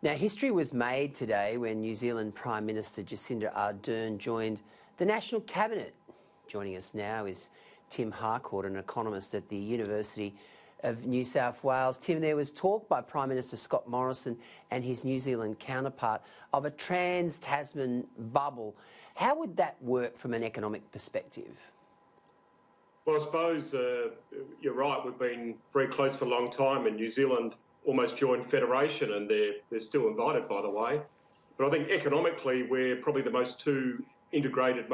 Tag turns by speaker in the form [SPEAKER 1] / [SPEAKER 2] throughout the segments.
[SPEAKER 1] Now, history was made today when New Zealand Prime Minister Jacinda Ardern joined the National Cabinet. Joining us now is Tim Harcourt, an economist at the University of New South Wales. Tim, there was talk by Prime Minister Scott Morrison and his New Zealand counterpart of a Trans-Tasman bubble. How would that work from an economic perspective?
[SPEAKER 2] Well, I suppose you're right. We've been very close for a long time, and New Zealand almost joined Federation, and they're still invited, by the way. But I think economically, we're probably the most integrated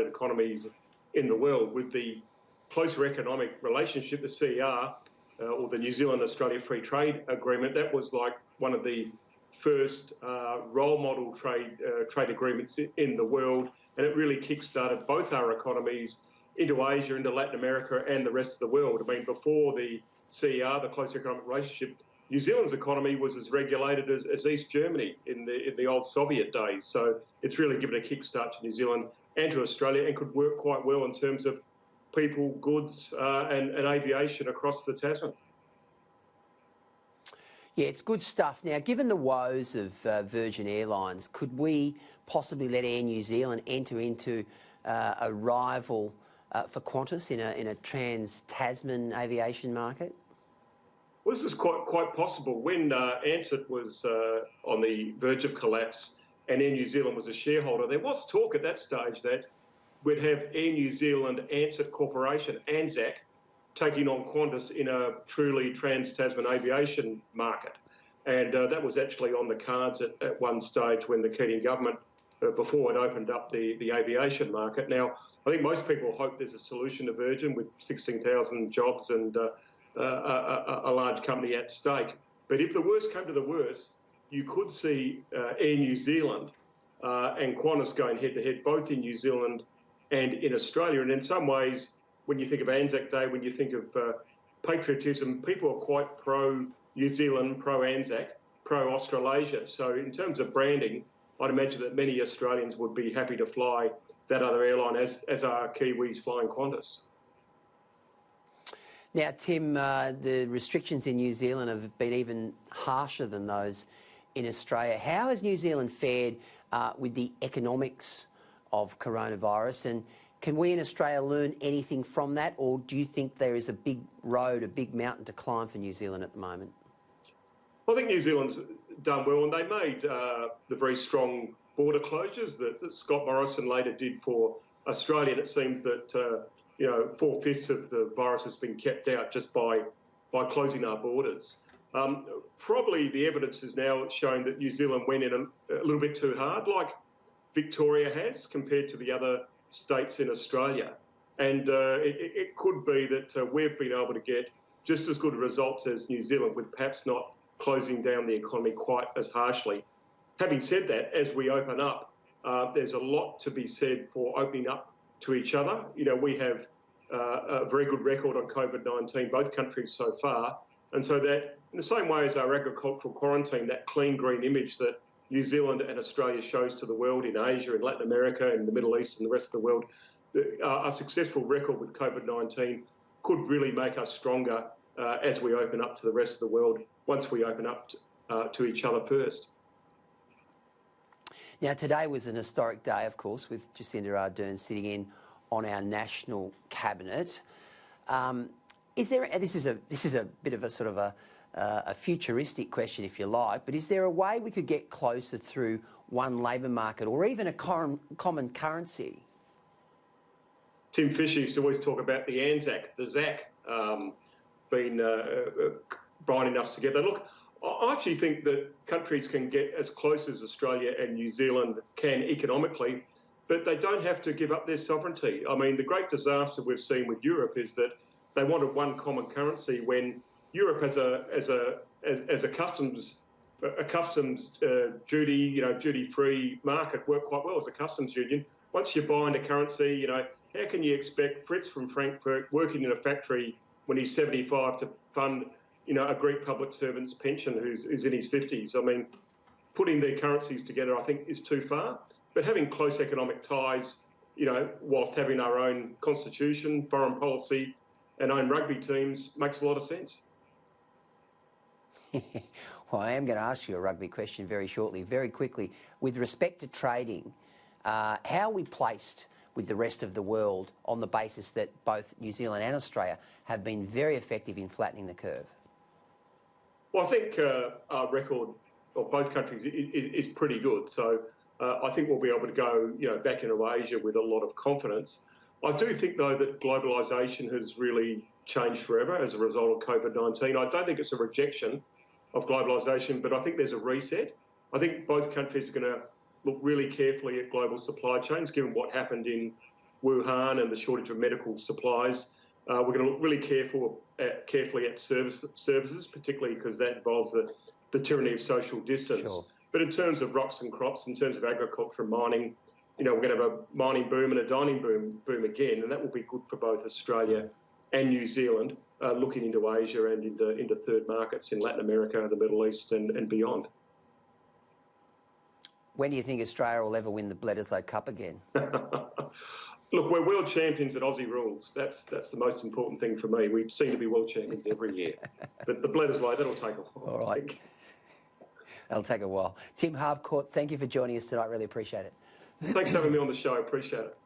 [SPEAKER 2] economies in the world, with the closer economic relationship, the CER, or the New Zealand-Australia Free Trade Agreement. That was like one of the first role model trade agreements in the world, and it really kick-started both our economies into Asia, into Latin America, and the rest of the world. I mean, before the CER, the close economic relationship, New Zealand's economy was as regulated as East Germany in the old Soviet days. So it's really given a kickstart to New Zealand and to Australia, and could work quite well in terms of people, goods, and aviation across the Tasman.
[SPEAKER 1] Yeah, it's good stuff. Now, given the woes of Virgin Airlines, could we possibly let Air New Zealand enter into a rival for Qantas in a trans-Tasman aviation market?
[SPEAKER 2] Well, this is quite possible. When Ansett was on the verge of collapse and Air New Zealand was a shareholder, there was talk at that stage that we'd have Air New Zealand Ansett Corporation, ANZAC, taking on Qantas in a truly trans-Tasman aviation market. And that was actually on the cards at one stage when the Keating government, before it opened up the aviation market. Now, I think most people hope there's a solution to Virgin with 16,000 jobs and a large company at stake. But if the worst came to the worst, you could see Air New Zealand and Qantas going head-to-head, both in New Zealand and in Australia. And in some ways, when you think of Anzac Day, when you think of patriotism, people are quite pro-New Zealand, pro-Anzac, pro-Australasia. So in terms of branding, I'd imagine that many Australians would be happy to fly that other airline, as are Kiwis flying Qantas.
[SPEAKER 1] Now, Tim, the restrictions in New Zealand have been even harsher than those in Australia. How has New Zealand fared with the economics of coronavirus, and can we in Australia learn anything from that, or do you think there is a big road, a big mountain to climb for New Zealand at the moment?
[SPEAKER 2] I think New Zealand's done well, and they made the very strong border closures that Scott Morrison later did for Australia. And it seems that 4/5 of the virus has been kept out just by closing our borders. Probably the evidence is now showing that New Zealand went in a little bit too hard, like Victoria has, compared to the other states in Australia. And it could be that we've been able to get just as good results as New Zealand, with perhaps not closing down the economy quite as harshly. Having said that, as we open up, there's a lot to be said for opening up to each other. You know, we have a very good record on COVID-19, both countries so far. And so that, in the same way as our agricultural quarantine, that clean green image that New Zealand and Australia shows to the world in Asia, in Latin America, in the Middle East and the rest of the world, a successful record with COVID-19 could really make us stronger as we open up to the rest of the world, once we open up to each other first.
[SPEAKER 1] Now, today was an historic day, of course, with Jacinda Ardern sitting in on our national cabinet. This is a bit of a sort of a futuristic question, if you like, but is there a way we could get closer through one labour market or even a common currency?
[SPEAKER 2] Tim Fisher used to always talk about the ANZAC, the ZAC, binding us together. Look, I actually think that countries can get as close as Australia and New Zealand can economically, but they don't have to give up their sovereignty. I mean, the great disaster we've seen with Europe is that they wanted one common currency when Europe as a customs duty-free market worked quite well as a customs union. Once you bind a currency, how can you expect Fritz from Frankfurt working in a factory when he's 75 to fund a Greek public servant's pension who's in his 50s? I mean, putting their currencies together, I think, is too far. But having close economic ties, whilst having our own constitution, foreign policy, and own rugby teams makes a lot of sense.
[SPEAKER 1] Well, I am going to ask you a rugby question very shortly, very quickly. With respect to trading, how are we placed with the rest of the world on the basis that both New Zealand and Australia have been very effective in flattening the curve?
[SPEAKER 2] Well, I think our record of both countries is pretty good. So I think we'll be able to go, back into Asia with a lot of confidence. I do think, though, that globalisation has really changed forever as a result of COVID-19. I don't think it's a rejection of globalisation, but I think there's a reset. I think both countries are going to look really carefully at global supply chains, given what happened in Wuhan and the shortage of medical supplies. We're going to look really carefully at services, particularly because that involves the tyranny of social distance.
[SPEAKER 1] Sure.
[SPEAKER 2] But in terms of rocks and crops, in terms of agriculture and mining, we're going to have a mining boom and a dining boom again, and that will be good for both Australia and New Zealand, looking into Asia and into third markets in Latin America, the Middle East and beyond.
[SPEAKER 1] When do you think Australia will ever win the Bledisloe Cup again?
[SPEAKER 2] Look, we're world champions at Aussie rules. That's the most important thing for me. We seem to be world champions every year. But the Bledisloe, that'll take a while.
[SPEAKER 1] All right. That'll take a while. Tim Harcourt, thank you for joining us tonight. Really appreciate it.
[SPEAKER 2] Thanks for having me on the show. Appreciate it.